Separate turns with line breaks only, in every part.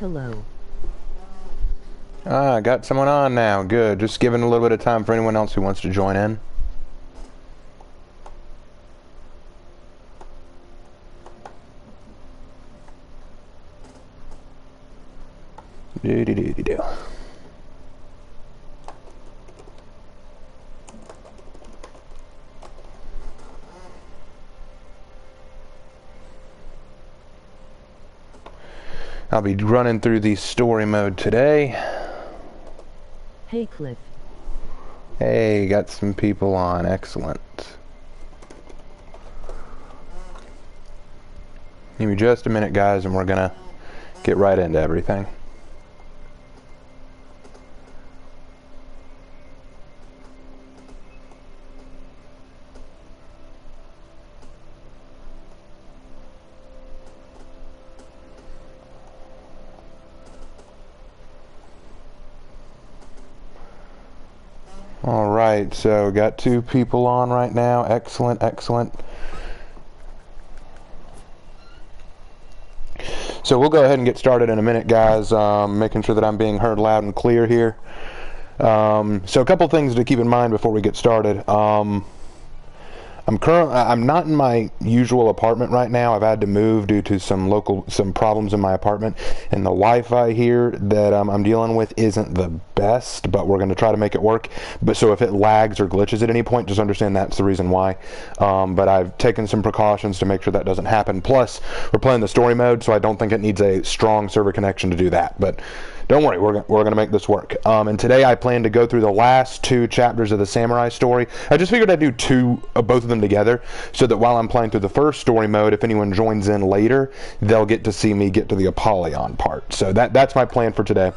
Hello.
Ah, got someone on now. Good. Just giving a little bit of time for anyone else who wants to join in. Do. I'll be running through the story mode today.
Hey, Cliff.
Hey, got some people on. Excellent. Give me just a minute, guys, and we're gonna get right into everything. Alright, so got 2 people on right now. Excellent, excellent. So we'll go ahead and get started in a minute, guys, making sure that I'm being heard loud and clear here. So a couple things to keep in mind before we get started. I'm not in my usual apartment right now. I've had to move due to some problems in my apartment, and the Wi-Fi here that I'm dealing with isn't the best, but we're going to try to make it work. But so if it lags or glitches at any point, just understand that's the reason why. But I've taken some precautions to make sure that doesn't happen. Plus, we're playing the story mode, so I don't think it needs a strong server connection to do that. But don't worry, we're going to make this work. And today I plan to go through the last 2 chapters of the Samurai story. I just figured I'd do both of them together, so that while I'm playing through the first story mode, if anyone joins in later, they'll get to see me get to the Apollyon part. So that's my plan for today.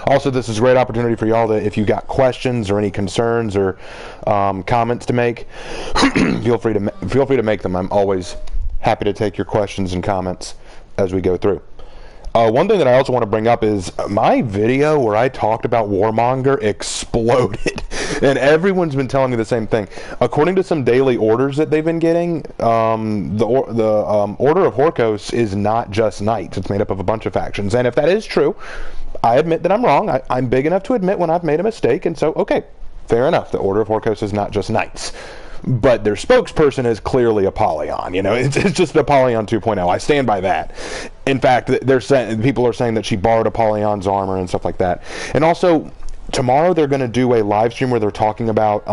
Also, this is a great opportunity for y'all to, if you got questions or any concerns or comments to make, feel free to make them. I'm always happy to take your questions and comments as we go through. One thing that I also want to bring up is my video where I talked about Warmonger exploded, and everyone's been telling me the same thing. According to some daily orders that they've been getting, the Order of Horkos is not just knights. It's made up of a bunch of factions, and if that is true, I admit that I'm wrong. I'm big enough to admit when I've made a mistake, and so, okay, fair enough. The Order of Horkos is not just knights. But their spokesperson is clearly Apollyon. You know, it's just Apollyon 2.0. I stand by that. In fact, people are saying that she borrowed Apollyon's armor and stuff like that. And also, tomorrow they're going to do a live stream where they're talking about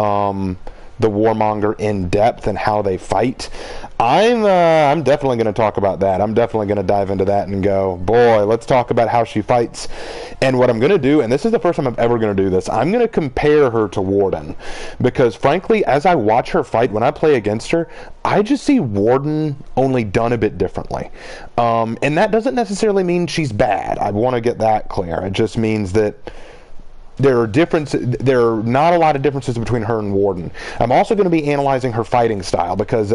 the Warmonger in depth and how they fight. I'm definitely going to talk about that. I'm definitely going to dive into that and go, boy, let's talk about how she fights. And what I'm going to do, and this is the first time I'm ever going to do this, I'm going to compare her to Warden. Because frankly, as I watch her fight, when I play against her, I just see Warden only done a bit differently. And that doesn't necessarily mean she's bad. I want to get that clear. It just means that there are not a lot of differences between her and Warden. I'm also going to be analyzing her fighting style, because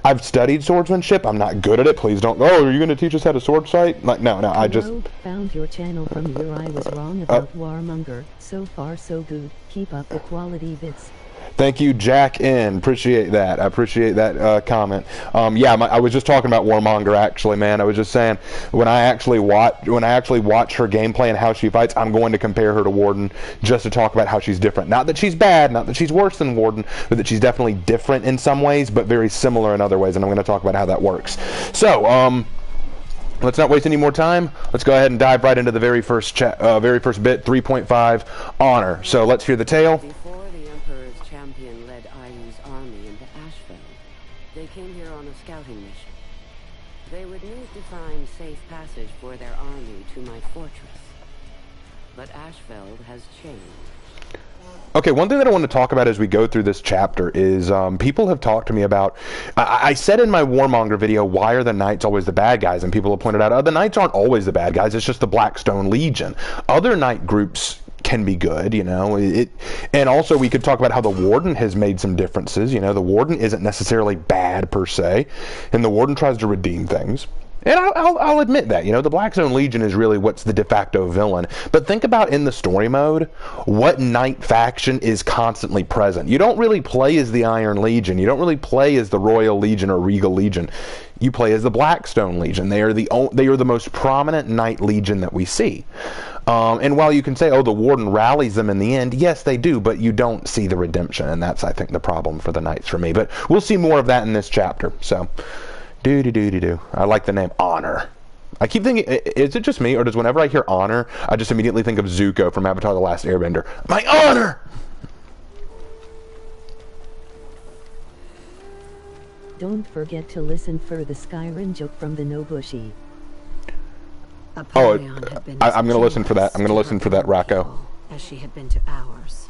I've studied swordsmanship. I'm not good at it. Please don't. Oh, are you going to teach us how to sword fight? Like, no. I just
found your channel from here. I was wrong about Warmonger. So far, so good. Keep up the quality bits.
Thank you, Jack N. Appreciate that. I appreciate that comment. I was just talking about Warmonger, actually, man. I was just saying, when I actually watch her gameplay and how she fights, I'm going to compare her to Warden just to talk about how she's different. Not that she's bad, not that she's worse than Warden, but that she's definitely different in some ways, but very similar in other ways, and I'm going to talk about how that works. So, let's not waste any more time. Let's go ahead and dive right into the very first bit, 3.5, Honor. So let's hear the tale.
They came here on a scouting mission. They would need to find safe passage for their army to my fortress. But Ashfeld has changed.
Okay, one thing that I want to talk about as we go through this chapter is people have talked to me about, I said in my Warmonger video, why are the Knights always the bad guys? And people have pointed out, the Knights aren't always the bad guys, it's just the Blackstone Legion. Other Knight groups can be good, you know. And also we could talk about how the Warden has made some differences. You know, the Warden isn't necessarily bad per se, and the Warden tries to redeem things. And I'll admit that, you know, the Blackstone Legion is really what's the de facto villain. But think about in the story mode, what knight faction is constantly present. You don't really play as the Iron Legion. You don't really play as the Royal Legion or Regal Legion. You play as the Blackstone Legion. They are the most prominent knight legion that we see. And while you can say, oh, the Warden rallies them in the end, yes, they do, but you don't see the redemption. And that's, I think, the problem for the knights for me. But we'll see more of that in this chapter. So... Do. I like the name Honor. I keep thinking, is it just me, or does whenever I hear Honor, I just immediately think of Zuko from Avatar: The Last Airbender? My honor!
Don't forget to listen for the Skyrim joke from the Nobushi.
Apollyon had been
I'm going to listen for that. I'm going to listen for that, Rocco.
As she had been to ours.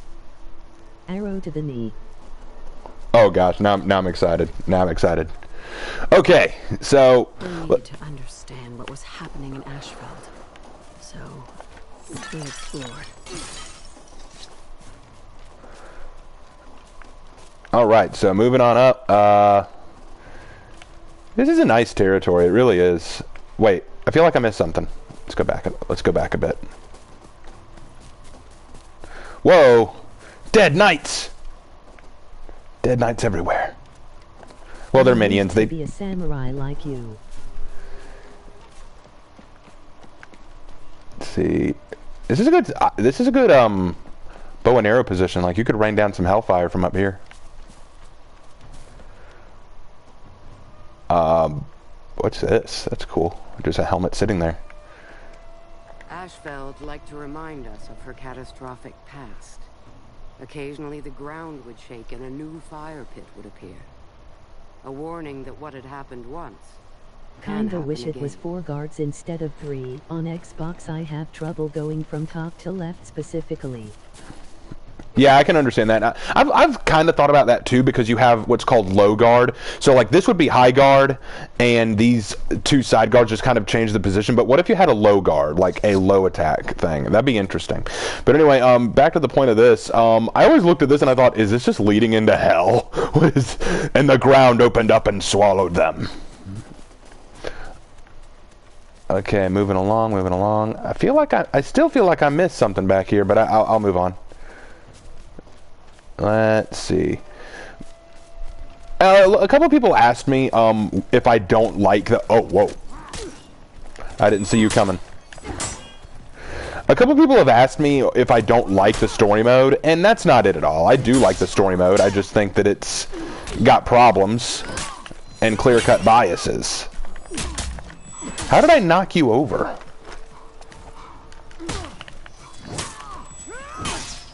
Arrow to the knee.
Oh gosh, now I'm excited. Now I'm excited. Okay, so...
We needed to understand what was happening in Ashfeld. So, we explored.
Alright, so moving on up. This is a nice territory, it really is. Wait, I feel like I missed something. Let's go back a bit. Whoa! Dead knights! Dead knights everywhere. Well, they're minions. They
be a samurai like you.
Let's see. This is a good bow and arrow position. Like you could rain down some hellfire from up here. What's this? That's cool. There's a helmet sitting there.
Ashfeld liked to remind us of her catastrophic past. Occasionally the ground would shake and a new fire pit would appear. A warning that what had happened once
Kinda wish it was 4 guards instead of 3. On Xbox I have trouble going from top to left specifically.
Yeah, I can understand that. I've kind of thought about that too, because you have what's called low guard. So like this would be high guard, and these 2 side guards just kind of change the position. But what if you had a low guard, like a low attack thing? That'd be interesting. But anyway, back to the point of this. I always looked at this and I thought, is this just leading into hell? And the ground opened up and swallowed them. Okay, moving along. I feel like I still feel like I missed something back here, but I'll move on. Let's see. A couple of people asked me if I don't like the... Oh, whoa. I didn't see you coming. A couple of people have asked me if I don't like the story mode, and that's not it at all. I do like the story mode. I just think that it's got problems and clear-cut biases. How did I knock you over?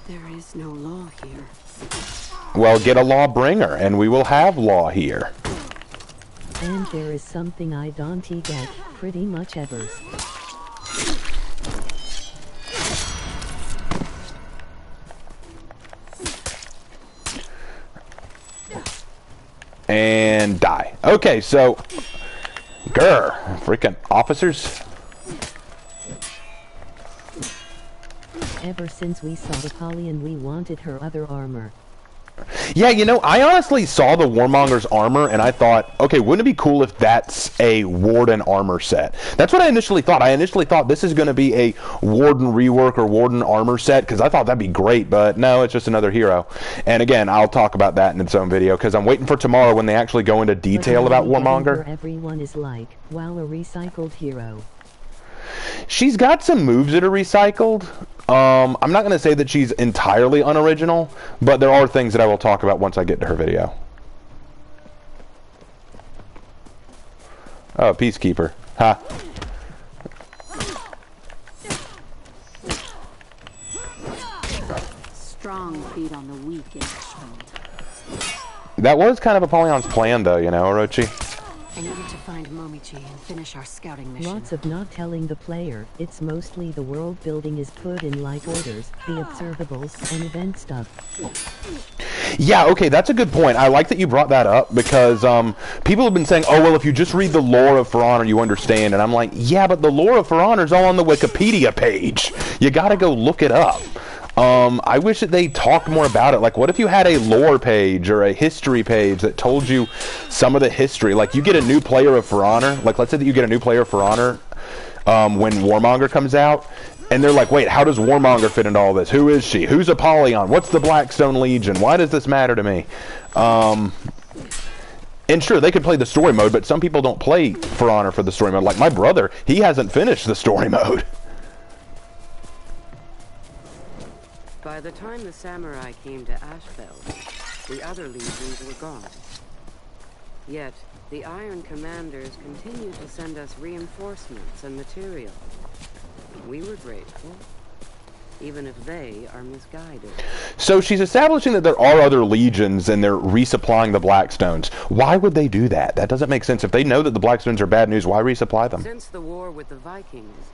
There is no law here.
Well, get a law bringer, and we will have law here.
And there is something I don't get pretty much ever.
And die. Okay, so... Grr. Freaking officers.
Ever since we saw Apollyon, we wanted her other armor.
Yeah, you know, I honestly saw the Warmonger's armor, and I thought, okay, wouldn't it be cool if that's a Warden armor set? That's what I initially thought. I initially thought this is going to be a Warden rework or Warden armor set, because I thought that'd be great, but no, it's just another hero. And again, I'll talk about that in its own video, because I'm waiting for tomorrow when they actually go into detail about Warmonger.
Everyone is like, wow, a recycled hero.
She's got some moves that are recycled. I'm not going to say that she's entirely unoriginal, but there are things that I will talk about once I get to her video. Oh, Peacekeeper. Ha.
Strong feed on the weak in Ashfeld.
That was kind of Apollyon's plan, though, you know, Orochi.
I needed to find Momichi and finish our scouting mission.
Lots of not telling the player. It's mostly the world building is put in like orders, the observables, and event stuff.
Yeah, okay, that's a good point. I like that you brought that up, because people have been saying, oh, well, if you just read the lore of For Honor, you understand. And I'm like, yeah, but the lore of For Honor is all on the Wikipedia page. You gotta go look it up. I wish that they talked more about it. Like, what if you had a lore page or a history page that told you some of the history? Like, you get a new player of For Honor. Like, let's say that you get a new player of For Honor when Warmonger comes out. And they're like, wait, how does Warmonger fit into all this? Who is she? Who's Apollyon? What's the Blackstone Legion? Why does this matter to me? And sure, they could play the story mode, but some people don't play For Honor for the story mode. Like my brother, he hasn't finished the story mode.
By the time the samurai came to Ashfeld, the other legions were gone. Yet, the Iron Commanders continued to send us reinforcements and material. We were grateful, even if they are misguided.
So she's establishing that there are other legions and they're resupplying the Blackstones. Why would they do that? That doesn't make sense. If they know that the Blackstones are bad news, why resupply them?
Since the war with the Vikings,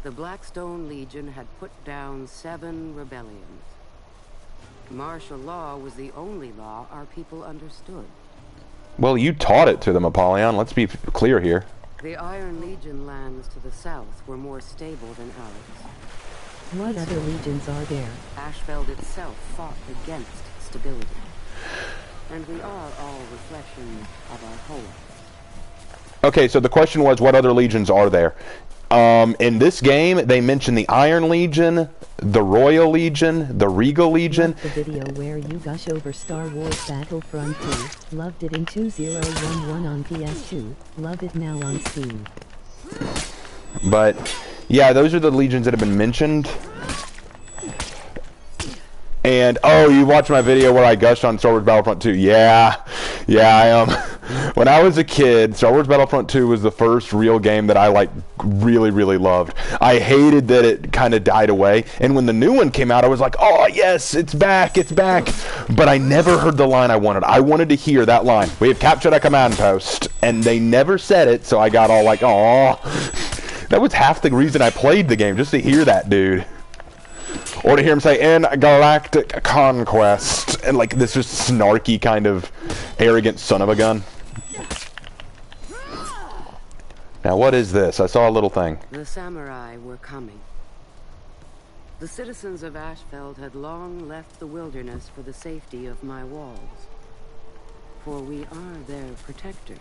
the Blackstone Legion had put down 7 rebellions. Martial law was the only law our people understood.
Well, you taught it to them, Apollyon. Let's be clear here.
The Iron Legion lands to the south were more stable than ours.
What other legions are there?
Ashfeld itself fought against stability. And we are all reflections of our home.
Okay, so the question was, what other legions are there? In this game, they mention the Iron Legion, the Royal Legion, the Regal Legion.
Loved the video where you gush over Star Wars Battlefront 2. Loved it in 2011 on PS2. Love it now on Steam.
But, yeah, those are the legions that have been mentioned. And, oh, you watched my video where I gushed on Star Wars Battlefront 2. Yeah, I am. When I was a kid, Star Wars Battlefront 2 was the first real game that I, like, really, really loved. I hated that it kind of died away. And when the new one came out, I was like, oh, yes, it's back, it's back. But I never heard the line I wanted. I wanted to hear that line. We have captured a command post. And they never said it, so I got all like, aw. That was half the reason I played the game, just to hear that dude. Or to hear him say, in galactic conquest. And like this just snarky kind of arrogant son of a gun. Now what is this? I saw a little thing.
The samurai were coming. The citizens of Ashfeld had long left the wilderness for the safety of my walls. For we are their protectors,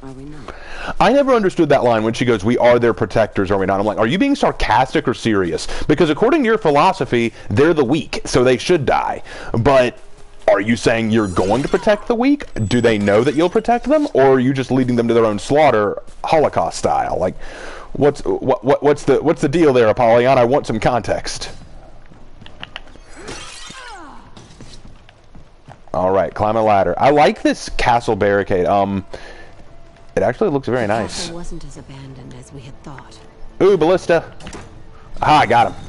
are we not?
I never understood that line when she goes, we are their protectors, are we not? I'm like, are you being sarcastic or serious? Because according to your philosophy, they're the weak, so they should die. But are you saying you're going to protect the weak? Do they know that you'll protect them? Or are you just leading them to their own slaughter, Holocaust style? Like, what's the deal there, Apollyon? I want some context. Alright, climb a ladder. I like this castle barricade. It actually looks very nice.
The castle wasn't as abandoned as we had thought.
Ooh, ballista. Aha, I got him.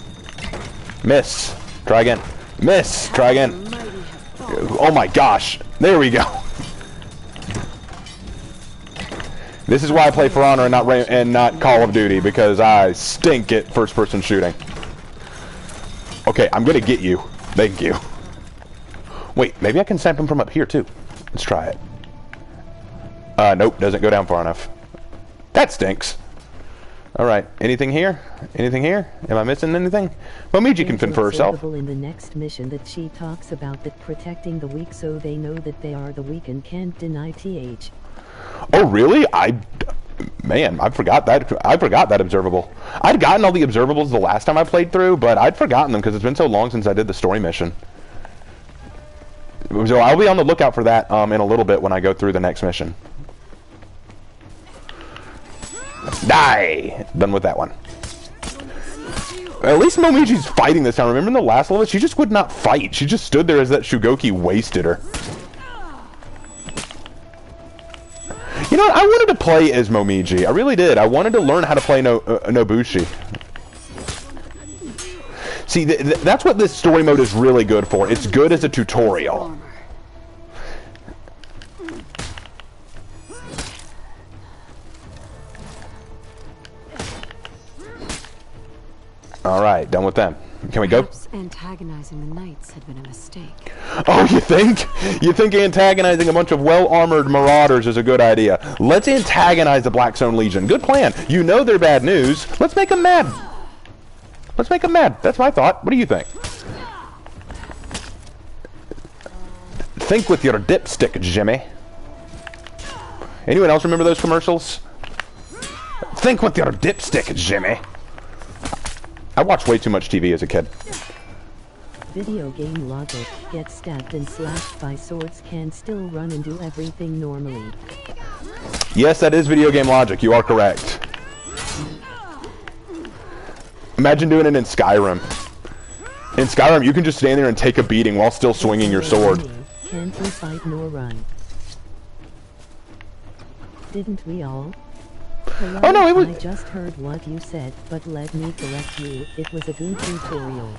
Miss. Try again. Miss. Try again. Oh my gosh. There we go. This is why I play For Honor and not Call of Duty, because I stink at first-person shooting. Okay, I'm gonna get you. Thank you. Wait, maybe I can snipe him from up here too. Let's try it. Nope, doesn't go down far enough. That stinks. Alright, anything here? Anything here? Am I missing anything? Momiji can fend for herself.
In the next mission that she talks about that protecting the weak so they know that they are the weak and can't deny TH.
Oh really? Man, I forgot that observable. I'd gotten all the observables the last time I played through, but I'd forgotten them because it's been so long since I did the story mission. So I'll be on the lookout for that in a little bit when I go through the next mission. Die! Done with that one. At least Momiji's fighting this time. Remember in the last level, she just would not fight. She just stood there as that Shugoki wasted her. You know what? I wanted to play as Momiji. I really did. I wanted to learn how to play Nobushi. See, that's what this story mode is really good for. It's good as a tutorial. Alright, done with them. Can we go?
Perhaps antagonizing the knights had been a mistake.
Oh, you think? You think antagonizing a bunch of well-armored marauders is a good idea? Let's antagonize the Blackstone Legion. Good plan. You know they're bad news. Let's make them mad. Let's make them mad. That's my thought. What do you think? Think with your dipstick, Jimmy. Anyone else remember those commercials? Think with your dipstick, Jimmy. I watched way too much TV as a kid.
Video game logic. Get stabbed and slashed by swords, can still run and do everything normally.
Yes, that is video game logic. You are correct. Imagine doing it in Skyrim. In Skyrim, you can just stand there and take a beating while still swinging your sword.
Can't you fight nor run? Didn't we all? Hello,
oh no, it was...
I just heard what you said, but let me correct you. It was a good tutorial.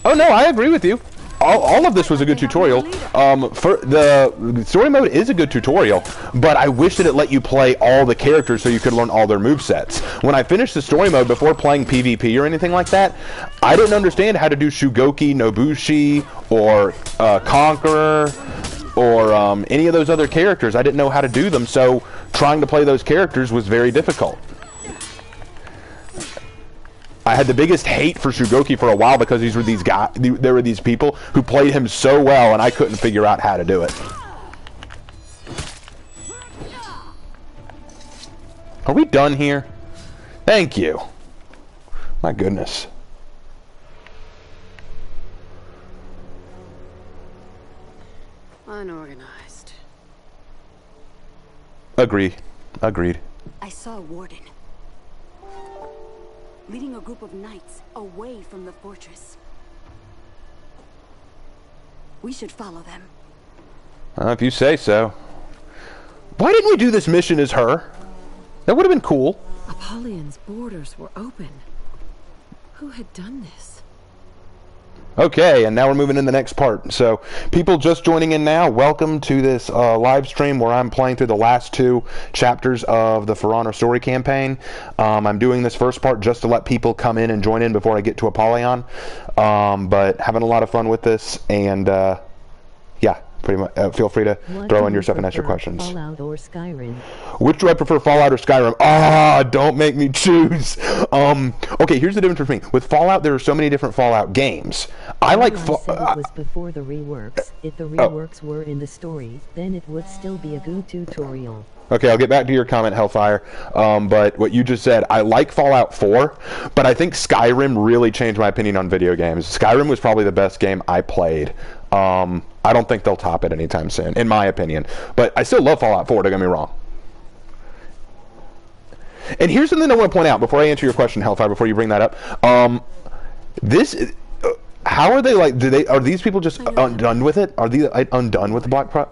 Oh no, I agree with you. All of this was a good tutorial. For the story mode is a good tutorial, but I wish that it let you play all the characters so you could learn all their movesets. When I finished the story mode before playing PvP or anything like that, I didn't understand how to do Shugoki, Nobushi, or Conqueror, or any of those other characters. I didn't know how to do them, so trying to play those characters was very difficult. I had the biggest hate for Shugoki for a while because there were these people who played him so well, and I couldn't figure out how to do it. Are we done here? Thank you. My goodness.
Unorganized.
Agreed. Agreed.
I saw a warden leading a group of knights away from the fortress. We should follow them.
If you say so. Why didn't we do this mission as her? That would have been cool.
Apollyon's borders were open. Who had done this?
Okay, and now we're moving in the next part. So, people just joining in now, welcome to this live stream where I'm playing through the last 2 chapters of the For Honor story campaign. I'm doing this first part just to let people come in and join in before I get to Apollyon. But having a lot of fun with this, and yeah, pretty much. Feel free to throw in your stuff and ask your questions.
Fallout or Skyrim?
Which do I prefer, Fallout or Skyrim? Don't make me choose. Okay, here's the difference between me. With Fallout, there are so many different Fallout games. I like
said it was before the reworks. If the reworks were in the story, then it would still be a good tutorial.
Okay, I'll get back to your comment, Hellfire. But what you just said, I like Fallout 4, but I think Skyrim really changed my opinion on video games. Skyrim was probably the best game I played. I don't think they'll top it anytime soon, in my opinion. But I still love Fallout 4, don't get me wrong. And here's something I want to point out before I answer your question, Hellfire, before you bring that up. How are they like, are these people just undone with it? Are these undone with the Black Pro?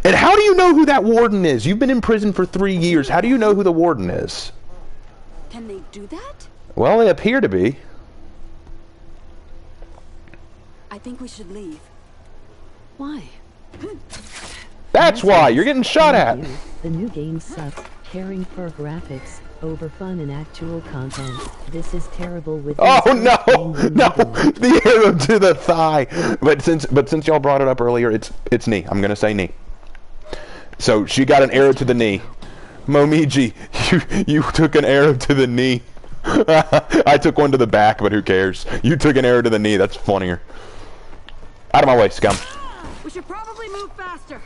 And how do you know who that warden is? You've been in prison for 3 years. How do you know who the warden is?
Can they do that?
Well, they appear to be.
I think we should leave.
Why?
That's why you're getting shot at.
The new game sucks. Caring for graphics over fun and actual content. This is terrible with
no, the arrow to the thigh. But since y'all brought it up earlier, it's knee. I'm gonna say knee. So she got an arrow to the knee. Momiji, you took an arrow to the knee. I took one to the back, but who cares? You took an arrow to the knee. That's funnier. Out of my way, scum.
We should probably move faster.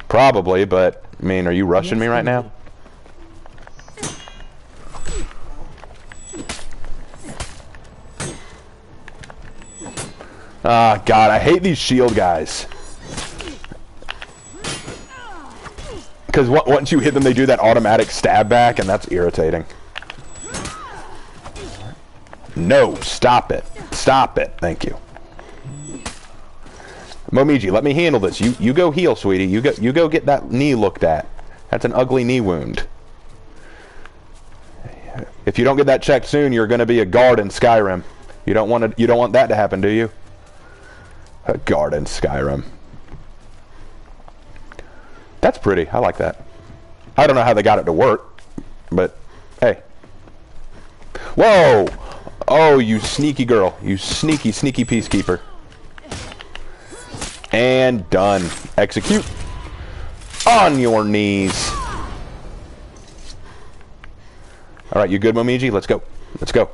Probably, but I mean, are you rushing me right now? God, I hate these shield guys. Because once you hit them, they do that automatic stab back, and that's irritating. No, stop it. Stop it. Thank you. Momiji, let me handle this. You go heal, sweetie. You go get that knee looked at. That's an ugly knee wound. If you don't get that checked soon, you're going to be a guard in Skyrim. You don't want that to happen, do you? A guard in Skyrim. That's pretty. I like that. I don't know how they got it to work, but hey. Whoa! Oh, you sneaky girl. You sneaky, sneaky peacekeeper. And done. Execute. On your knees. Alright, you good, Momiji? Let's go. Let's go.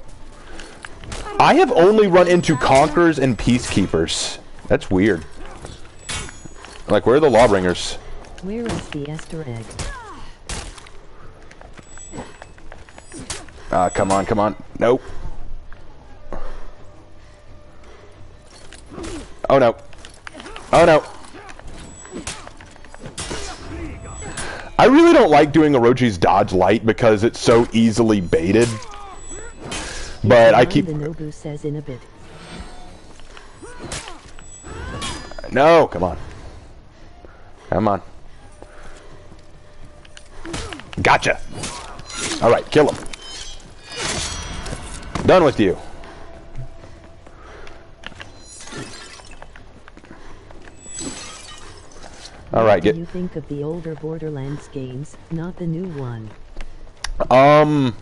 I have only run into conquerors and peacekeepers. That's weird. Like, where are the Lawbringers?
Where is the Easter egg?
Come on, come on. Nope. Oh no. Oh no. I really don't like doing Orochi's dodge light because it's so easily baited. But I keep...
The Nobu says in a bit.
No, come on. Come on. Gotcha. Alright, kill him. Done with you. Alright,
What do you think of the older Borderlands games, not the new one?
I'm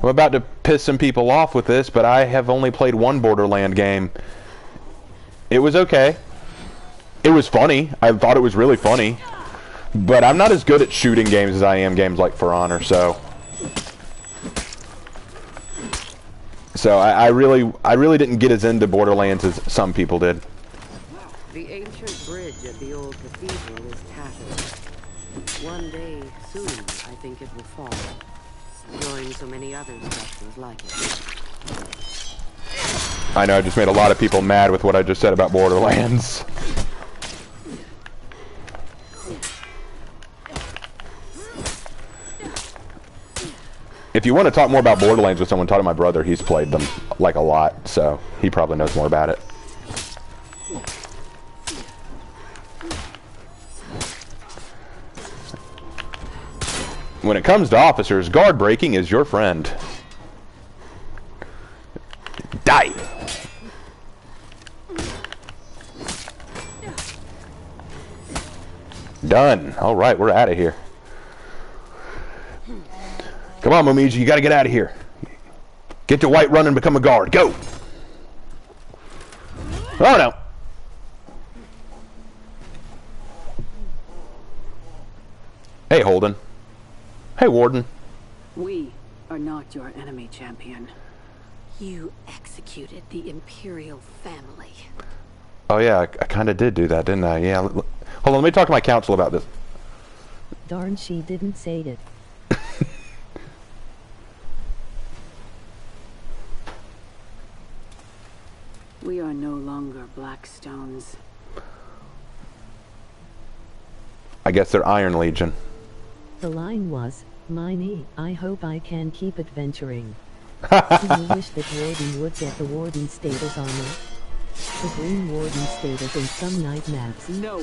about to piss some people off with this, but I have only played one Borderland game. It was okay. It was funny. I thought it was really funny. But I'm not as good at shooting games as I am games like For Honor, so... So I really didn't get as into Borderlands as some people did.
The ancient bridge at the old cathedral is tattered. One day, soon, I think it will fall. Join so many other structures like it.
I know I just made a lot of people mad with what I just said about Borderlands. If you want to talk more about Borderlands with someone, talk to my brother. He's played them, like, a lot, so he probably knows more about it. When it comes to officers, guard breaking is your friend. Die! Done. Alright, we're out of here. Come on, Momiji, you gotta get out of here. Get to Whiterun and become a guard. Go! Oh no! Hey, Holden. Hey, Warden.
We are not your enemy, champion. You executed the Imperial family.
Oh yeah, I kind of did do that, didn't I? Yeah. Hold on, let me talk to my counsel about this.
Darn, she didn't say it.
We are no longer Blackstones.
I guess they're Iron Legion.
The line was, "Miney, I hope I can keep adventuring." Do you wish that Warden would get the Warden status armor? The Green Warden status in some night maps.
No.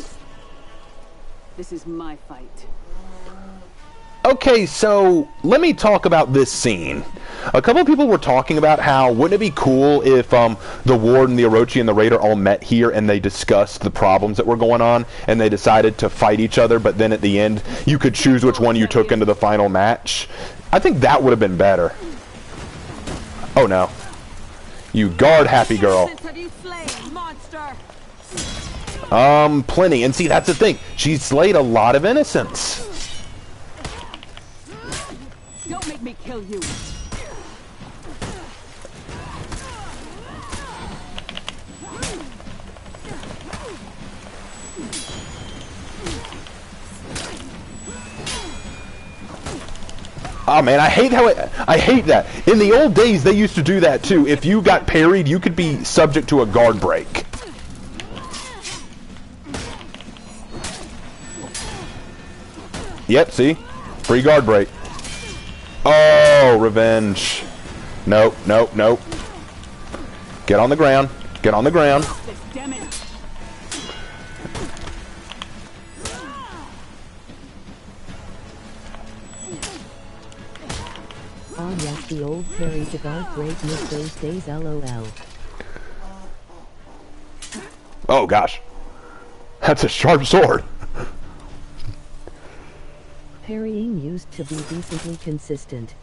This is my fight.
Okay, so let me talk about this scene. A couple of people were talking about how wouldn't it be cool if the Warden, the Orochi, and the Raider all met here and they discussed the problems that were going on and they decided to fight each other, but then at the end you could choose which one you took into the final match. I think that would have been better. Oh no. You guard, happy girl. Plenty. And see, that's the thing. She slayed a lot of innocents.
Don't make me kill you.
Oh man, I hate I hate that. In the old days, they used to do that too. If you got parried, you could be subject to a guard break. Yep, see? Free guard break. Oh, revenge. Nope, nope, nope. Get on the ground. Get on the ground.
Damn it.
Ah yes, the old parry to guard break, miss those days, lol.
Oh gosh. That's a sharp sword.
Parrying used to be decently consistent.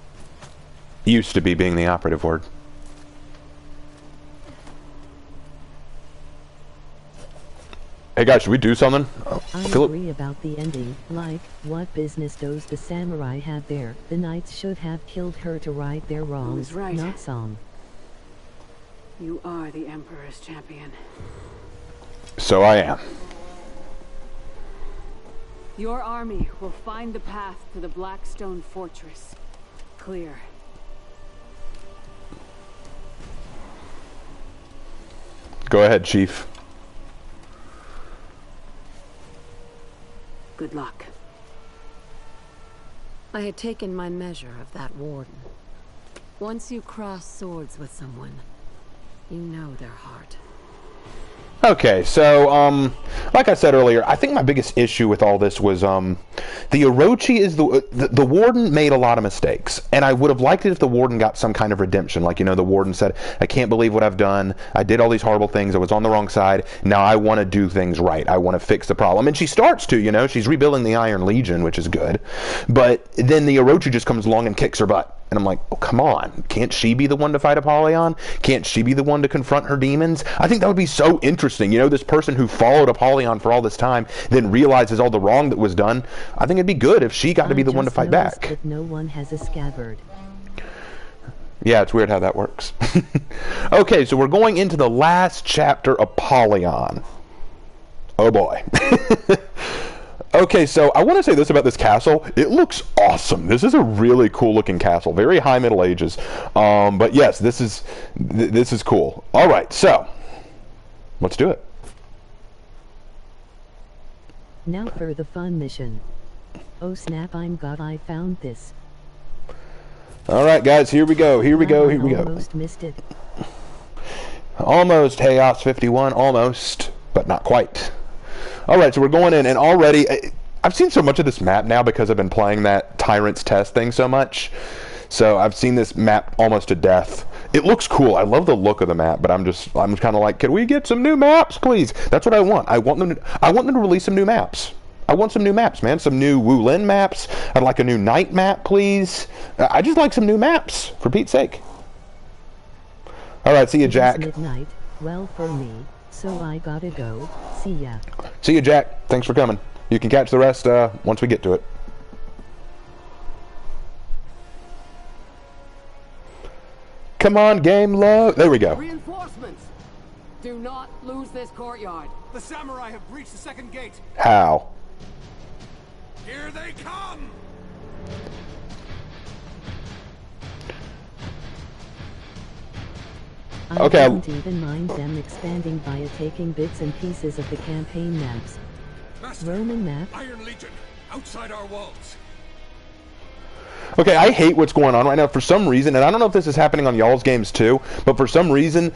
Used to be being the operative word. Hey guys, should we do something?
I agree about the ending, like, what business does the samurai have there? The knights should have killed her to right their wrongs,
right.
not Song.
You are the Emperor's champion.
So I am.
Your army will find the path to the Blackstone Fortress. Clear.
Go ahead, Chief.
Good luck.
I had taken my measure of that warden. Once you cross swords with someone, you know their heart.
Okay, so, like I said earlier, I think my biggest issue with all this was, the Orochi is the warden made a lot of mistakes, and I would have liked it if the warden got some kind of redemption, like, you know, the warden said, I can't believe what I've done, I did all these horrible things, I was on the wrong side, now I want to do things right, I want to fix the problem, and she starts to, you know, she's rebuilding the Iron Legion, which is good, but then the Orochi just comes along and kicks her butt. And I'm like, oh, come on. Can't she be the one to fight Apollyon? Can't she be the one to confront her demons? I think that would be so interesting. You know, this person who followed Apollyon for all this time, then realizes all the wrong that was done. I think it'd be good if she got to be the one to fight back.
That no one has a scabbard.
Yeah, it's weird how that works. Okay, so we're going into the last chapter, Apollyon. Oh boy. Okay, so I want to say this about this castle. It looks awesome. This is a really cool looking castle. Very high Middle Ages. But yes, this is cool. All right, so let's do it.
Now for the fun mission. Oh snap, I found this.
All right, guys, here we go. Here we go. Here we go.
Almost missed it.
Almost Chaos 51, almost, but not quite. All right, so we're going in, and already, I've seen so much of this map now because I've been playing that Tyrant's Test thing so much. So I've seen this map almost to death. It looks cool. I love the look of the map, but I'm kind of like, can we get some new maps, please? That's what I want. I want them to release some new maps. I want some new maps, man. Some new Wulin maps. I'd like a new night map, please. I just like some new maps, for Pete's sake. All right, see you, Jack.
It's midnight. Well, for me. So I gotta go. See ya.
See you, Jack. Thanks for coming. You can catch the rest once we get to it. Come on, game low. There we go.
Reinforcements! Do not lose this courtyard. The samurai have breached the second gate.
How?
Here they come!
I don't even mind them expanding via taking bits and pieces of the campaign maps.
Master,
Roman map.
Iron Legion, outside our walls.
Okay, I hate what's going on right now. For some reason, and I don't know if this is happening on y'all's games too, but for some reason,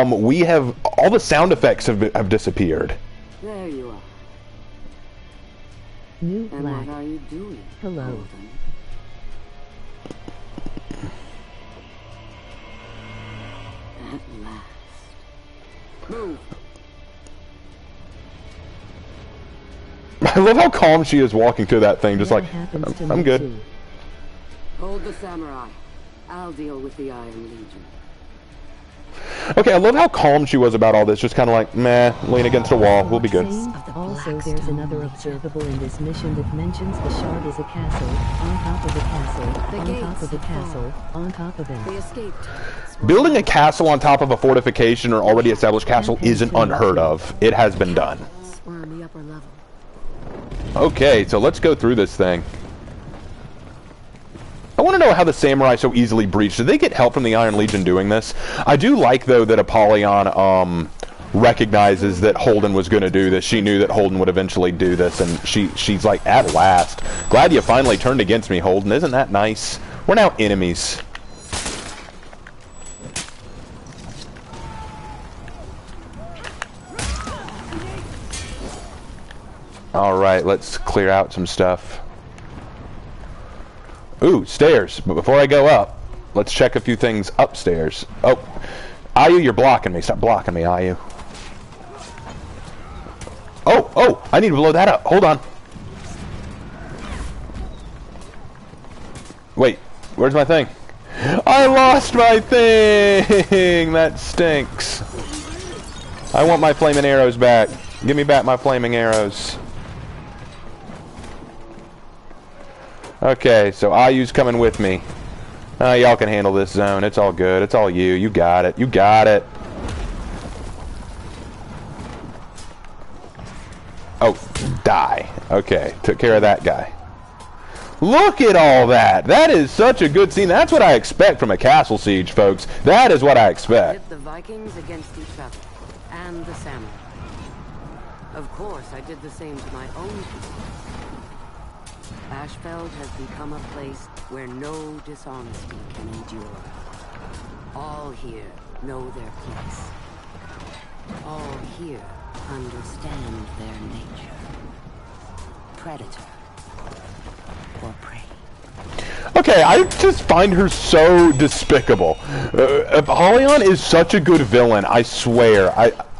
we have all the sound effects have disappeared.
There you are.
New
And
flag.
what are you doing?
Hello.
Golden? At last. Move.
I love how calm she is walking through that thing, just
That
like,
happens to
I'm
me
good.
too.
Hold the samurai. I'll deal with the Iron Legion.
Okay, I love how calm she was about all this, just kind of like, meh, lean against a wall, we'll be good.
Also, there's another observable in this mission that mentions the shard is a castle, on top of a castle, on top of a castle, on top of
The
it.
escape targets were
Building a castle on top of a fortification or already established castle isn't unheard of. It has been done.
We're on the upper level.
Okay, so let's go through this thing. I want to know how the samurai so easily breached. Did they get help from the Iron Legion doing this? I do like, though, that Apollyon recognizes that Holden was going to do this. She knew that Holden would eventually do this, and she's like, at last. Glad you finally turned against me, Holden. Isn't that nice? We're now enemies. Alright, let's clear out some stuff. Ooh, stairs. But before I go up, let's check a few things upstairs. Oh, Ayu, you're blocking me. Stop blocking me, Ayu. Oh, I need to blow that up. Hold on. Wait, where's my thing? I lost my thing! That stinks. I want my flaming arrows back. Give me back my flaming arrows. Okay, so Ayu's coming with me. Y'all can handle this zone. It's all good. It's all you. You got it. You got it. Oh, die. Okay, took care of that guy. Look at all that! That is such a good scene. That's what I expect from a castle siege, folks. That is what I expect.
Pit the Vikings against each other, and the samurai. Of course, I did the same to my own people. Ashfeld has become a place where no dishonesty can endure. All here know their place. All here understand their nature. Predator or prey.
Okay, I just find her so despicable. Apollyon is such a good villain, I swear.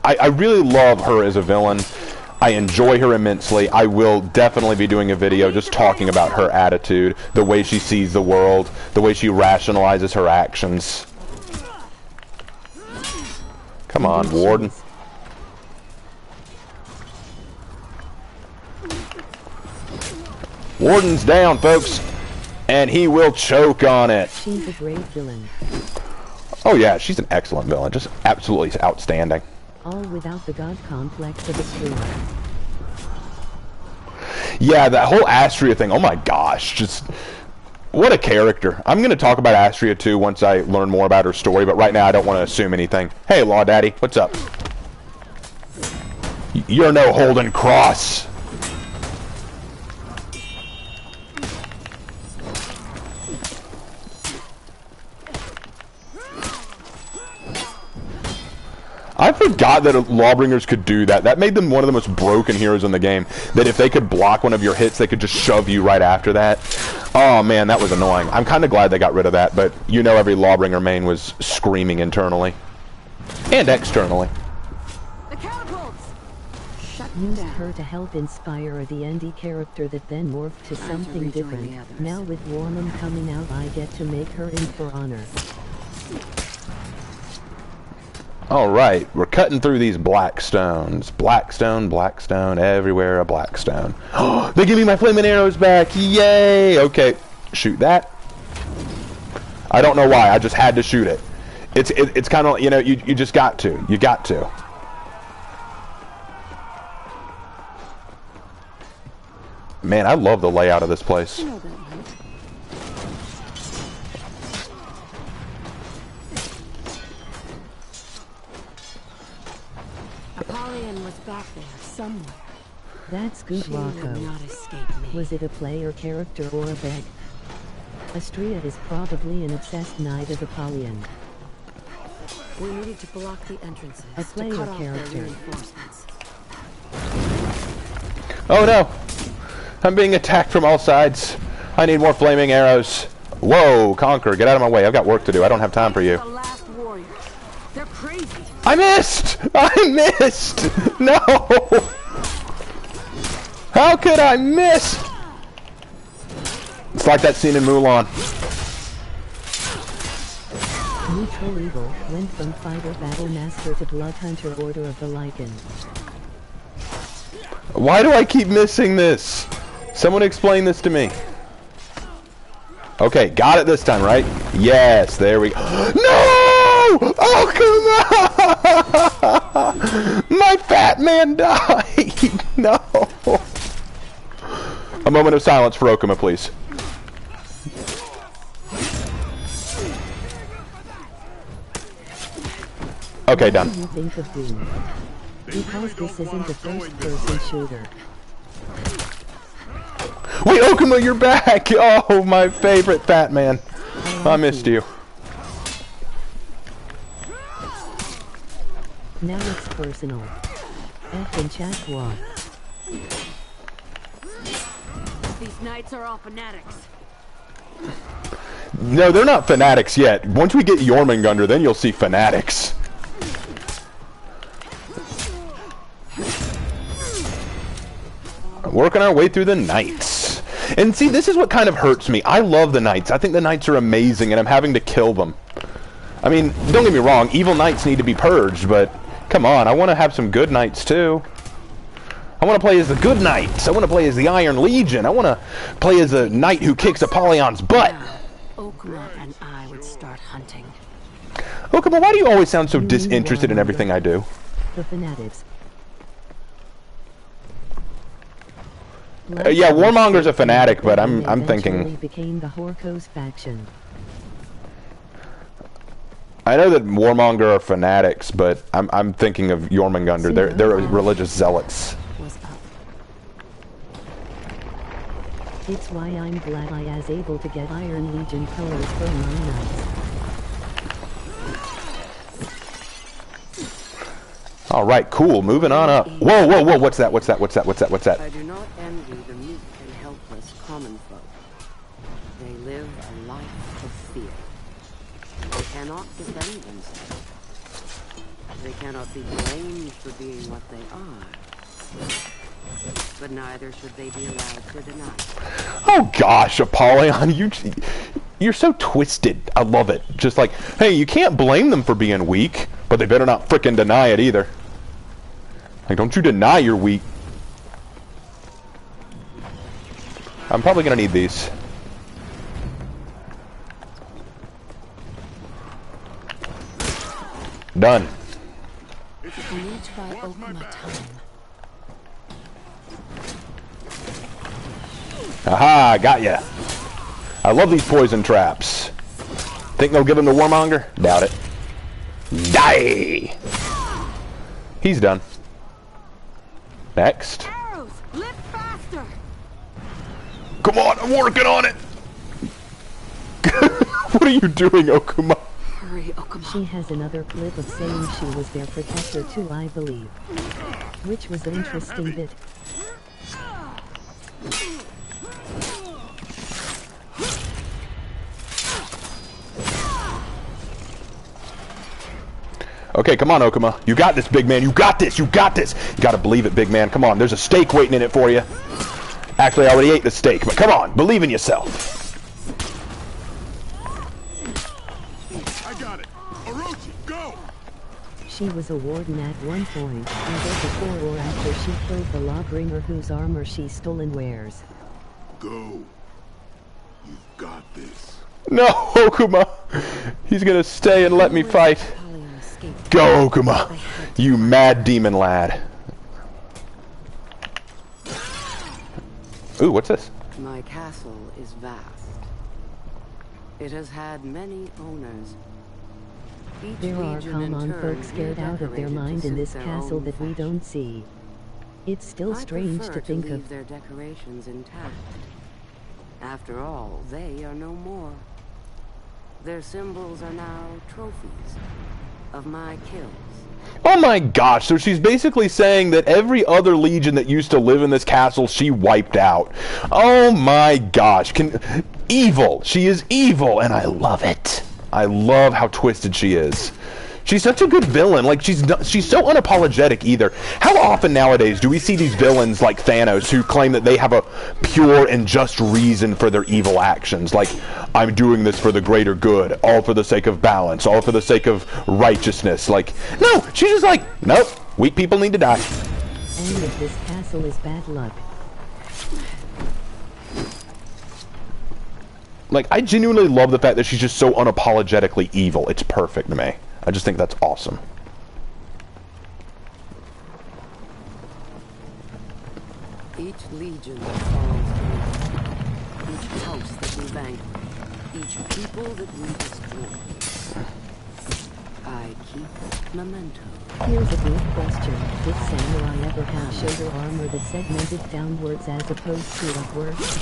I really love her as a villain. I enjoy her immensely. I will definitely be doing a video just talking about her attitude, the way she sees the world, the way she rationalizes her actions. Come on, Warden. Warden's down, folks. And he will choke on it.
She's a great villain.
Oh yeah, she's an excellent villain. Just absolutely outstanding.
All without the god complex of Astria.
Yeah, that whole Astria thing, oh my gosh, just what a character. I'm going to talk about Astria too once I learn more about her story, but right now I don't want to assume anything. Hey, Law Daddy, what's up? You're no Holden Cross. I forgot that Lawbringers could do that. That made them one of the most broken heroes in the game. That if they could block one of your hits, they could just shove you right after that. Oh man, that was annoying. I'm kind of glad they got rid of that, but you know every Lawbringer main was screaming internally. And externally.
The catapults!
Used her to help inspire a D&D character that then morphed to something different. Now with Warmonger coming out, I get to make her in for honor.
Alright, we're cutting through these black stones. Blackstone, blackstone, everywhere a blackstone. Oh, they give me my flaming arrows back! Yay! Okay, shoot that. I don't know why, I just had to shoot it. It's kind of, you know, you just got to. You got to. Man, I love the layout of this place.
You know that, right?
Apollyon was back there somewhere.
That's good,
She will
Rocco.
not escape me.
Was it a player character or a beg? Astria is probably an obsessed knight of Apollyon.
We needed to block the entrances
A
to
player
cut off their
character.
reinforcements.
Oh no! I'm being attacked from all sides. I need more flaming arrows. Whoa, Conqueror, get out of my way. I've got work to do. I don't have time for you.
The last warrior. They're crazy.
I missed! I missed! No! How could I miss? It's like that scene in Mulan.
Neutral Eagle went from Fighter Battle Master to Blood Hunter Order of the Lycan.
Why do I keep missing this? Someone explain this to me. Okay, got it this time, right? Yes, there we go. No! Oh, come on! My fat man died! No! A moment of silence for Okuma, please. Okay, done.
What do you think of Doom? Because this isn't a first-person shooter.
Wait, Okuma, you're back! Oh, my favorite fat man. I missed you.
Now it's personal. F and chat what?
These knights are all fanatics.
No, they're not fanatics yet. Once we get Warmonger, then you'll see fanatics. Working our way through the knights. And see, this is what kind of hurts me. I love the knights. I think the knights are amazing, and I'm having to kill them. I mean, don't get me wrong, evil knights need to be purged, but come on, I want to have some good knights too. I want to play as the good knights. I want to play as the Iron Legion. I want to play as a knight who kicks Apollyon's butt.
Okuma and I would start hunting.
Okuma, why do you always sound so disinterested in everything I do?
The fanatics.
Yeah, Warmonger's a fanatic, but I'm
eventually
thinking.
became the Horkos faction.
I know that Warmonger are fanatics, but I'm thinking of Jormungandr. They're religious zealots.
Was up.
It's why I'm glad I was able to get Iron Legion colors for my knights.
All right, cool. Moving on up. Whoa, whoa, whoa! What's that? What's that? What's that? What's that? What's that?
I do not envy the meek and helpless common folk. They live a life of fear. They cannot defend themselves. They cannot be blamed for being what they are. But neither should they be allowed to deny.
Oh gosh, Apollyon, you're so twisted. I love it. Just like, hey, you can't blame them for being weak, but they better not frickin' deny it either. Like, don't you deny you're weak. I'm probably gonna need these. Done.
I need to buy Okuma time.
Aha, got ya. I love these poison traps. Think they'll give him to Warmonger? Doubt it. Die! He's done. Next.
Arrows! Lift faster!
Come on, I'm working on it! What are you doing, Okuma?
Hurry, Okuma.
She has another clip of saying she was their protector too, I believe. Which was an interesting bit.
Okay, come on, Okuma. You got this, big man. You got this. You got this. You gotta believe it, big man. Come on. There's a steak waiting in it for you. Actually, I already ate the steak, but come on. Believe in yourself.
I got it. Orochi, go!
She was a warden at one point, either before or after she killed the lawbringer whose armor she stole and wears.
Go. You've got this.
No, Okuma. He's gonna stay and let me fight.
Apollyon escaped.
Go, Okuma. You mad demon lad. Ooh, what's this?
My castle is vast. It has had many owners. Each
There are
legion in
common
turn
folk scared out of their
redecorated to
mind in
suit
this
their
castle
own
that we
fashion.
don't see. It's still
I
strange
prefer
to think
leave
of.
their decorations intact. After all, they are no more. Their symbols are now trophies of my kills.
Oh my gosh, so she's basically saying that every other legion that used to live in this castle, she wiped out. Oh my gosh. Evil. She is evil, and I love it. I love how twisted she is. She's such a good villain. Like, she's so unapologetic either. How often nowadays do we see these villains like Thanos who claim that they have a pure and just reason for their evil actions? Like, I'm doing this for the greater good, all for the sake of balance, all for the sake of righteousness. Like, no, she's just like, nope, weak people need to die.
And if this castle is bad luck.
Like, I genuinely love the fact that she's just so unapologetically evil. It's perfect to me. I just think that's awesome.
Each legion that falls to me, each house that we vanquish, each people that we destroy. I keep memento.
Here's a good question. Did samurai ever have shoulder armor that segmented downwards as opposed to upwards?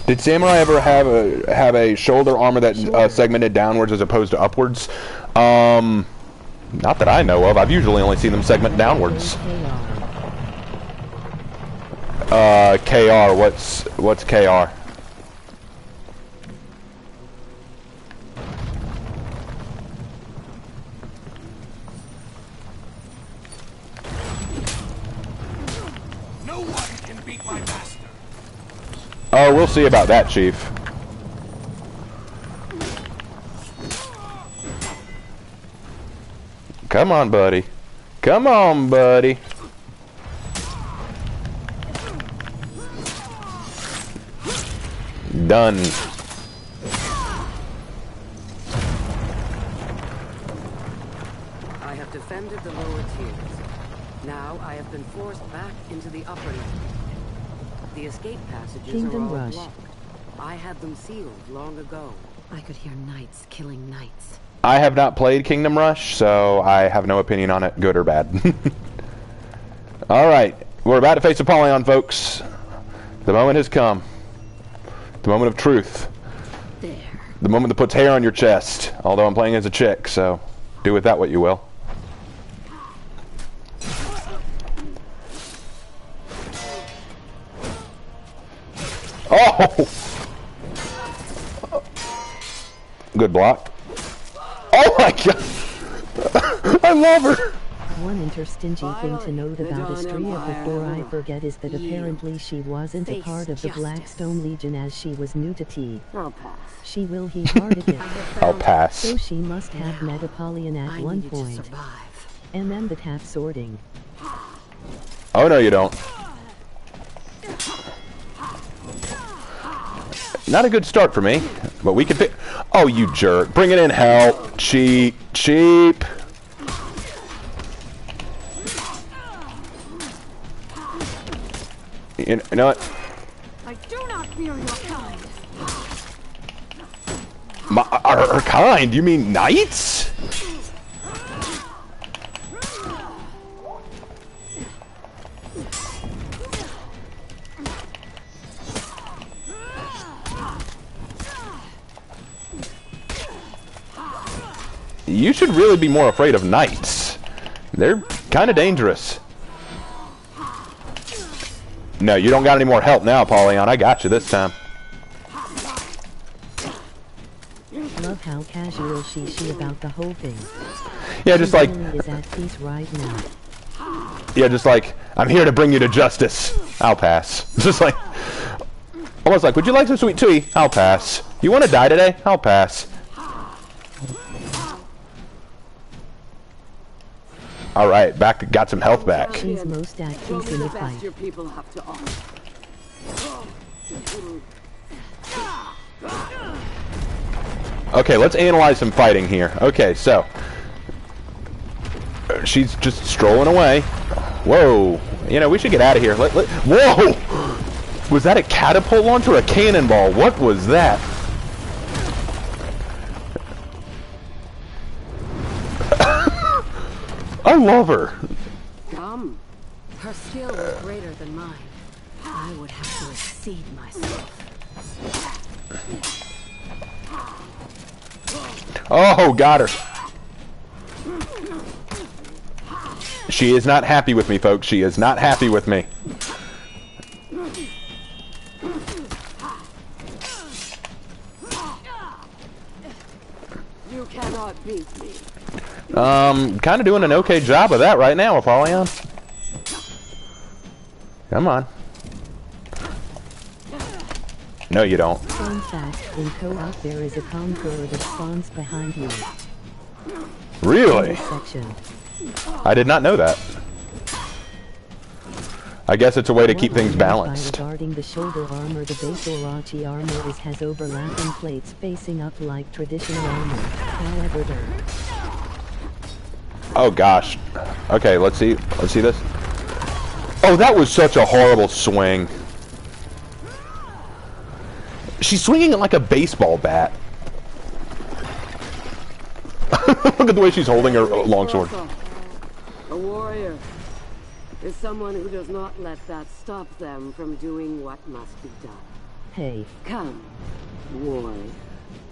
Did samurai ever have a shoulder armor that segmented downwards as opposed to upwards? Not that I know of. I've usually only seen them segment downwards. KR. What's KR?
No one can beat my master.
Oh, we'll see about that, Chief. Come on, buddy. Come on, buddy. Done.
I have defended the lower tiers. Now I have been forced back into the upper levels. The escape passages
Kingdom
are all
Rush.
blocked. I had them sealed long ago.
I could hear knights killing knights.
I have not played Kingdom Rush, so I have no opinion on it, good or bad. Alright, we're about to face Apollyon, folks. The moment has come. The moment of truth.
There.
The moment that puts hair on your chest. Although I'm playing as a chick, so do with that what you will. Oh! Good block. Oh my god! I love her!
One interstingy thing to note about Astrea before I forget is that apparently she wasn't a part of the Blackstone Legion as she was new to T.
I'll pass.
She will he hard again.
I'll pass.
So she must have met Apollyon at one
needed to
point.
survive.
And then the tap sorting.
Oh no you don't. Not a good start for me, but we can pick. Oh, you jerk. Bring it in, hell. Cheap. Cheap. You know what?
I do not fear your kind.
Our kind? You mean knights? You should really be more afraid of knights. They're kind of dangerous. No, you don't got any more help now, Apollyon. I got you this time.
Love how casual she about the whole thing.
Yeah, just like...
She is at peace right now.
Yeah, just like, I'm here to bring you to justice. I'll pass. Just like... Almost like, would you like some sweet tea? I'll pass. You want to die today? I'll pass. Alright, back, got some health back.
She's most at peace in the fight.
Your people have to offer.
Okay, let's analyze some fighting here. Okay, so... She's just strolling away. Whoa. You know, we should get out of here. Whoa! Was that a catapult launcher or a cannonball? What was that? I love her.
Come.
Her skill was greater than mine. I would have to exceed myself.
Oh, got her. She is not happy with me, folks. She is not happy with me.
You cannot beat me.
Kind of doing an okay job of that right now, Apollyon. Come on. No, you don't.
Fun fact, in co-op there is a conqueror that spawns behind you.
Really?
Section.
I did not know that. I guess it's a way to keep things
By
balanced.
regarding the shoulder armor, the base Orochi armor has overlapping plates facing up like traditional armor. However,
Oh gosh. Okay, let's see. Let's see this. Oh, that was such a horrible swing. She's swinging it like a baseball bat. Look at the way she's holding her longsword.
A warrior is someone who does not let that stop them from doing what must be done.
hey,
Come, warrior.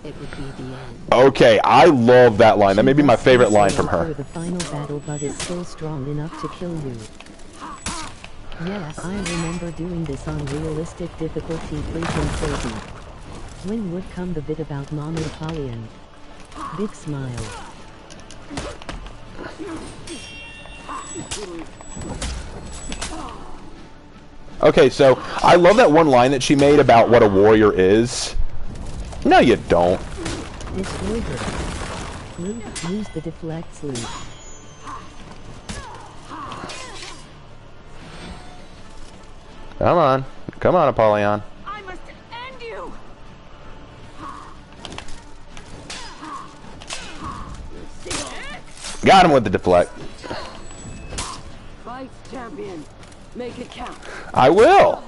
It would be the end.
Okay, I love that line. That may be my favorite line from
for
her.
the final battle, but is still strong enough to kill you. Yes, I remember doing this on realistic difficulty freaking 30. When would come the bit about Mama Apollyon? Big smile.
Okay, so I love that one line that she made about what a warrior is. No, you don't.
Destroy her. Use the deflect sleeve.
Come on. Come on, Apollyon.
I must end you.
Got him with the deflect.
Fight, champion. Make it count.
I will.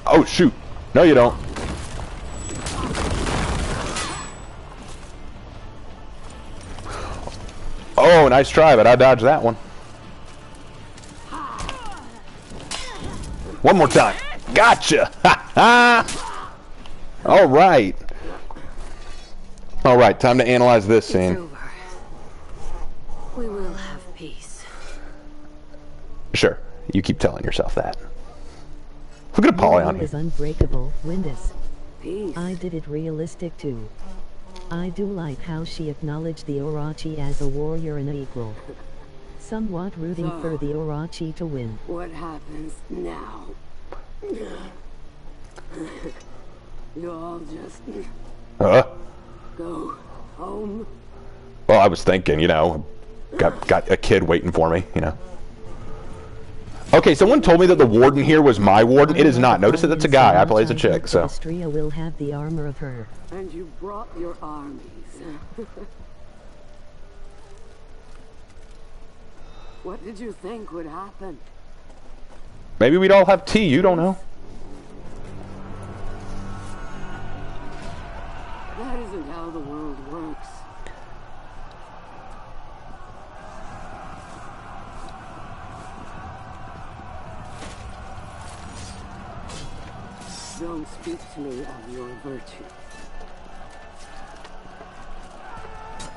Oh, shoot. No, you don't. Oh, nice try, but I dodged that one. One more time. Gotcha. Ha ha. All right. All right, time to analyze this scene.
It's over. We will have peace.
Sure, you keep telling yourself that. Look at Apollyon
is
here.
unbreakable, Windus.
Peace.
I did it realistic too. I do like how she acknowledged the Orochi as a warrior and an equal. Somewhat rooting for the Orochi to win.
What happens now? You all just go home.
Well, I was thinking, you know, got a kid waiting for me, you know. Okay, someone told me that the warden here was my warden. It is not. Notice that that's a guy. I play as a chick, so.
Astria will have the armor of her.
And you brought your armies. What did you think would happen?
Maybe we'd all have tea. You don't know.
That isn't how the world works. Don't speak to me of your virtue.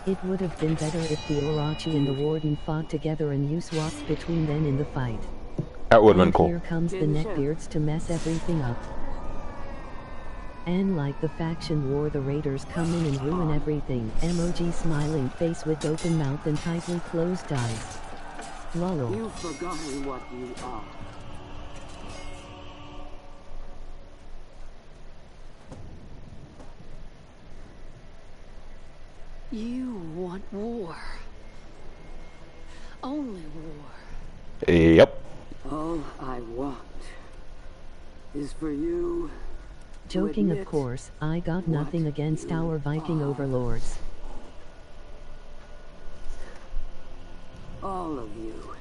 It would have been better if the Orochi and the warden fought together and you swapped between them in the fight.
That would have been
And
cool.
here comes the neckbeards to mess everything up. And like the faction war, the raiders come in and ruin everything. Emoji smiling face with open mouth and tightly closed eyes. Lol.
You've forgotten what you are.
You want war. Only war.
Yep.
All I want is for you to
Joking, of
admit
course, I got nothing
what
against
you
our Viking
are.
overlords.
All of you.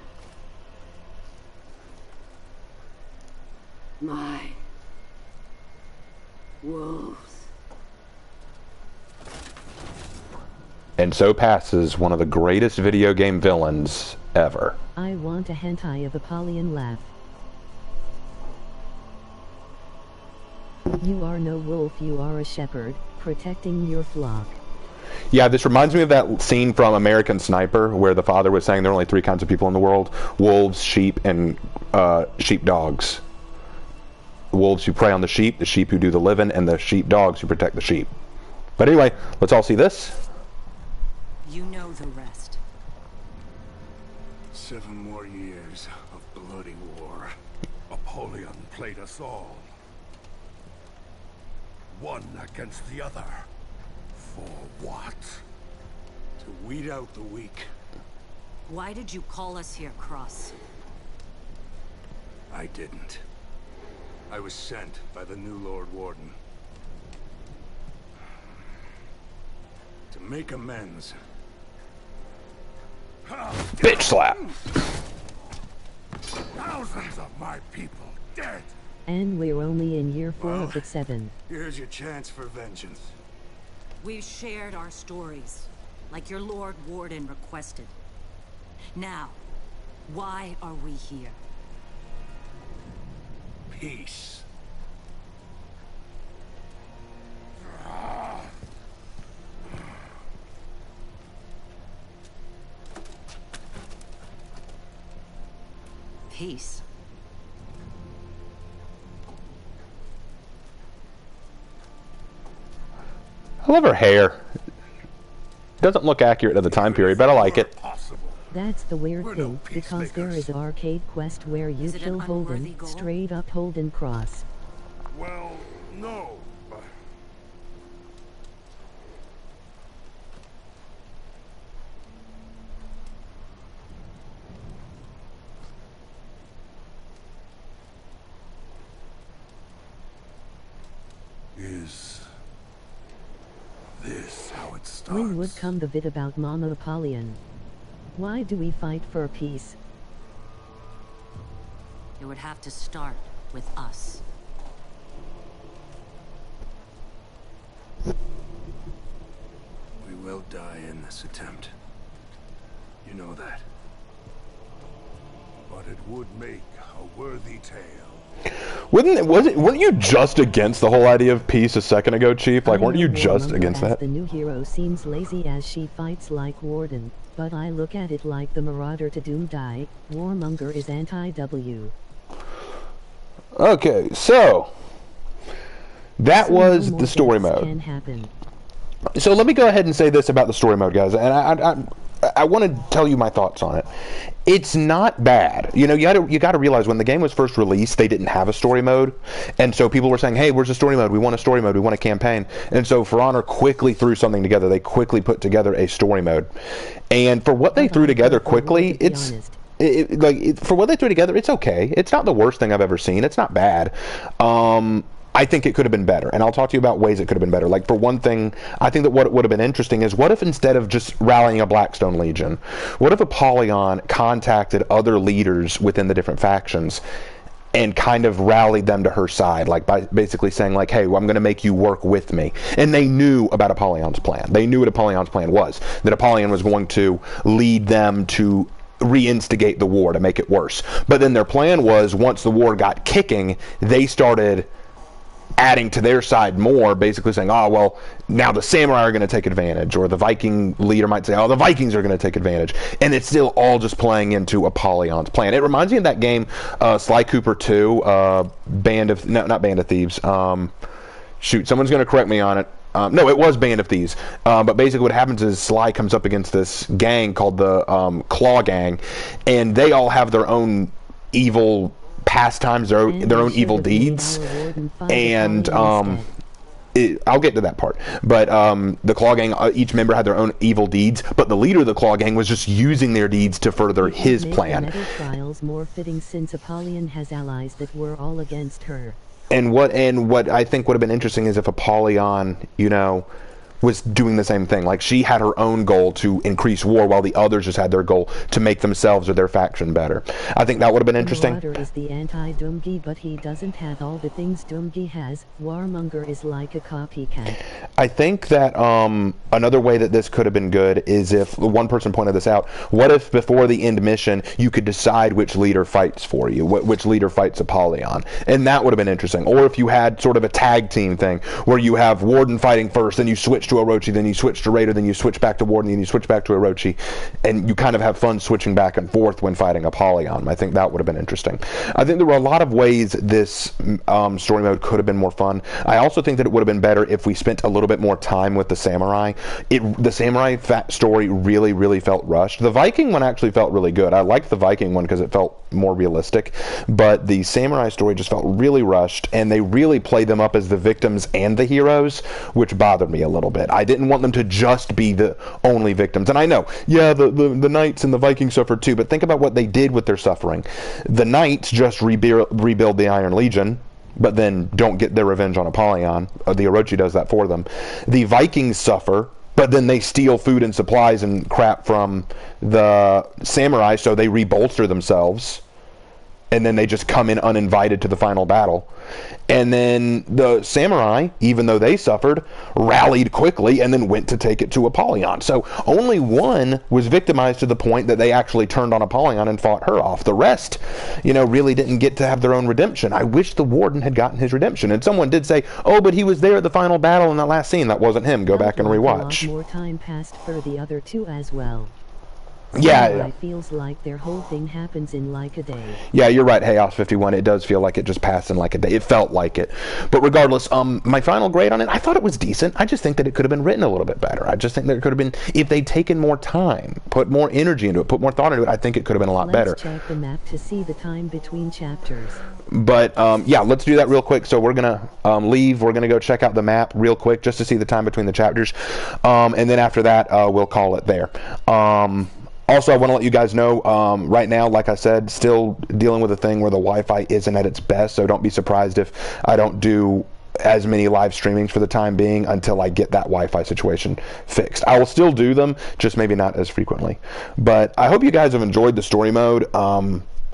My wolves.
And so passes one of the greatest video game villains ever.
I want a hentai of Apollyon laugh. You are no wolf, you are a shepherd, protecting your flock.
Yeah, this reminds me of that scene from American Sniper where the father was saying there are only 3 kinds of people in the world: wolves, sheep, and sheepdogs. The wolves who prey on the sheep who do the living, and the sheepdogs who protect the sheep. But anyway, let's all see this.
You know the rest.
7 more years of bloody war. Apollyon played us all. One against the other. For what? To weed out the weak.
Why did you call us here, Cross?
I didn't. I was sent by the new Lord Warden. To make amends.
Bitch slap.
Thousands of my people dead.
And we're only in year 4
Well,
of the 7.
Here's your chance for vengeance.
We've shared our stories, like your Lord Warden requested. Now, why are we here?
Peace.
Peace.
I love her hair. Doesn't look accurate to the time period, but I like it.
Possible.
That's the weird
We're no
thing, because there
peacemakers.
is an arcade quest where you
Is it
kill
an unworthy
Holden,
goal?
straight up Holden Cross.
Well, no. But is this how it starts?
When would come the vid about Mama Apollyon? Why do we fight for peace?
it would have to start with us.
We will die in this attempt. You know that. But it would make a worthy tale.
Weren't you just against the whole idea of peace a second ago, Chief? Like, weren't you just
Warmonger
against
as
that?
The new hero seems lazy as she fights like Warden, but I look at it like the Marauder to Doom Die. Warmonger is anti-W.
Okay, so that
So
was
no more
the story
deaths
mode.
can happen.
So let me go ahead and say this about the story mode, guys, and I want to tell you my thoughts on it. It's not bad. You know, you got to realize when the game was first released, they didn't have a story mode, and so people were saying, "Hey, where's the story mode? We want a story mode. We want a campaign." And so For Honor quickly threw something together. They quickly put together a story mode, and for what they threw together quickly, for what they threw together, it's okay. It's not the worst thing I've ever seen. It's not bad. I think it could have been better, and I'll talk to you about ways it could have been better. Like, for one thing, I think that what would have been interesting is, what if instead of just rallying a Blackstone Legion, what if Apollyon contacted other leaders within the different factions and kind of rallied them to her side, like by basically saying, like, hey, well, I'm going to make you work with me. And they knew about Apollyon's plan. They knew what Apollyon's plan was, that Apollyon was going to lead them to reinstigate the war to make it worse. But then their plan was, once the war got kicking, they started adding to their side more, basically saying, oh, well, now the samurai are going to take advantage, or the Viking leader might say, oh, the Vikings are going to take advantage, and it's still all just playing into Apollyon's plan. It reminds me of that game, Sly Cooper 2, not Band of Thieves, shoot, someone's going to correct me on it. No, it was Band of Thieves. But basically what happens is Sly comes up against this gang called the Claw Gang, and they all have their own evil pastimes, their own evil deeds, and I'll get to that part. But the Claw Gang, each member had their own evil deeds, but the leader of the Claw Gang was just using their deeds to further his plan.
Metal trials more fitting since Apollyon has allies that were all against her.
And what I think would have been interesting is if Apollyon, you know, was doing the same thing. Like, she had her own goal to increase war, while the others just had their goal to make themselves or their faction better. I think that would have been interesting.
Marauder is the anti-Doomgi, but he doesn't have all the things Doomgi has. Warmonger is like a copycat.
I think that another way that this could have been good is if one person pointed this out. What if before the end mission you could decide which leader fights for you, which leader fights Apollyon, and that would have been interesting. Or if you had sort of a tag team thing where you have Warden fighting first, then you switch to Orochi, then you switch to Raider, then you switch back to Warden, then you switch back to Orochi, and you kind of have fun switching back and forth when fighting Apollyon. I think that would have been interesting. I think there were a lot of ways this story mode could have been more fun. I also think that it would have been better if we spent a little bit more time with the samurai. The samurai story really, really felt rushed. The Viking one actually felt really good. I liked the Viking one because it felt more realistic, but the samurai story just felt really rushed, and they really played them up as the victims and the heroes, which bothered me a little bit. I didn't want them to just be the only victims. And I know, yeah, the knights and the Vikings suffered too, but think about what they did with their suffering. The knights just rebuild the Iron Legion, but then don't get their revenge on Apollyon. The Orochi does that for them. The Vikings suffer, but then they steal food and supplies and crap from the samurai, so they rebolster themselves, and then they just come in uninvited to the final battle. And then the samurai, even though they suffered, rallied quickly and then went to take it to Apollyon. So only one was victimized to the point that they actually turned on Apollyon and fought her off. The rest, you know, really didn't get to have their own redemption. I wish the Warden had gotten his redemption. And someone did say, oh, but he was there at the final battle in that last scene. That wasn't him. Go back and rewatch.
A lot more time passed for the other two as well.
Yeah.
It feels like their whole thing happens in like a day.
Yeah, you're right, Chaos 51. It does feel like it just passed in like a day. It felt like it. But regardless, my final grade on it, I thought it was decent. I just think that it could have been written a little bit better. I just think that it could have been, if they'd taken more time, put more energy into it, put more thought into it, I think it could have been a lot better.
Let's check the map to see the time between chapters.
But yeah, let's do that real quick. So we're gonna leave. We're gonna go check out the map real quick just to see the time between the chapters, and then after that, we'll call it there. Also, I want to let you guys know, right now, like I said, still dealing with a thing where the Wi-Fi isn't at its best, so don't be surprised if I don't do as many live streamings for the time being until I get that Wi-Fi situation fixed. I will still do them, just maybe not as frequently. But I hope you guys have enjoyed the story mode.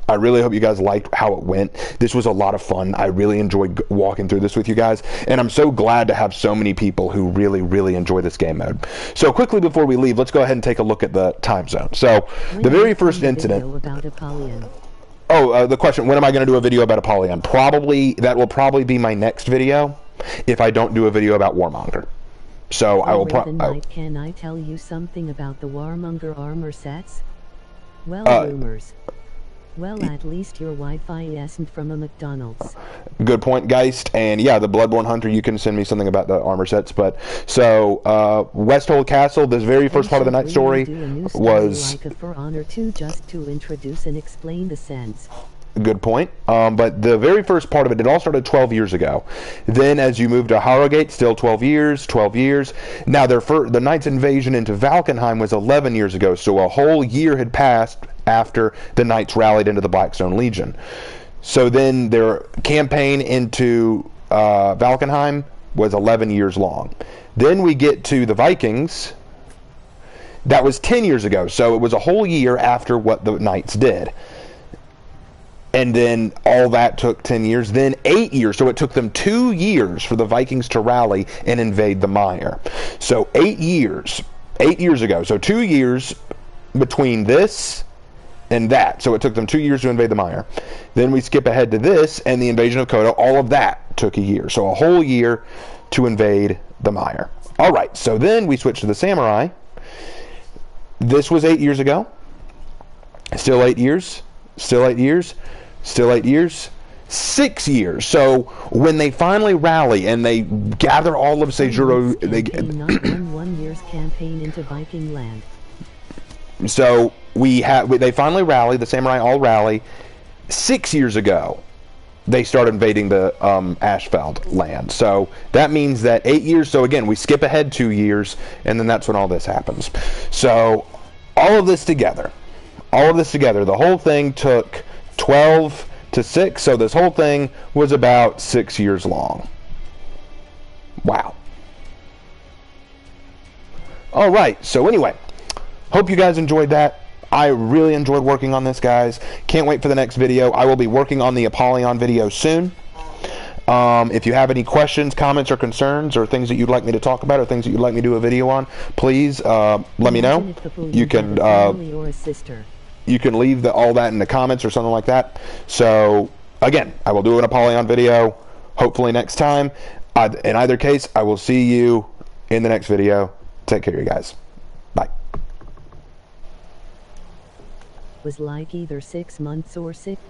I really hope you guys liked how it went. This was a lot of fun. I really enjoyed walking through this with you guys, and I'm so glad to have so many people who really, really enjoy this game mode. So quickly before we leave, let's go ahead and take a look at the time zone. So the very first incident...
About Apollyon.
Oh, the question, when am I going to do a video about Apollyon? Probably, that will probably be my next video if I don't do a video about Warmonger. So I will
Can I tell you something about the Warmonger armor sets? Well, rumors. Well, at least your Wi-Fi isn't from a McDonald's.
Good point, Geist. And yeah, the Bloodborne Hunter, you can send me something about the armor sets. But so Westhold Castle, this very first part of the night story was
like a For Honor 2 just to introduce and explain the sense.
Good point. But the very first part of it all started 12 years ago. Then as you move to Harrogate, still 12 years, 12 years. Now, the Knights' invasion into Valkenheim was 11 years ago, so a whole year had passed after the Knights rallied into the Blackstone Legion. So then their campaign into Valkenheim was 11 years long. Then we get to the Vikings. That was 10 years ago, so it was a whole year after what the Knights did. And then all that took 10 years, then 8 years. So it took them 2 years for the Vikings to rally and invade the Mire. So 8 years ago. So 2 years between this and that. So it took them 2 years to invade the Mire. Then we skip ahead to this and the invasion of Kodo. All of that took a year. So a whole year to invade the Mire. All right, so then we switch to the Samurai. This was 8 years ago. Still 8 years. Still 8 years. Still 8 years. 6 years. So when they finally rally and they gather all of Seijuro,
not 1 year's campaign into Viking land.
So they finally rally. The samurai all rally. 6 years ago, they start invading the Ashfeld land. So that means that 8 years. So again, we skip ahead 2 years, and then that's when all this happens. So all of this together, the whole thing took 12 to 6, so this whole thing was about 6 years long. Wow. All right, so anyway, hope you guys enjoyed that. I really enjoyed working on this, guys. Can't wait for the next video. I will be working on the Apollyon video soon. If you have any questions, comments, or concerns, or things that you'd like me to talk about, or things that you'd like me to do a video on, please let me know. You can you can leave all that in the comments or something like that. So again, I will do an Apollyon video hopefully next time. In either case, I will see you in the next video. Take care, you guys. Bye.
Was like either 6 months or 6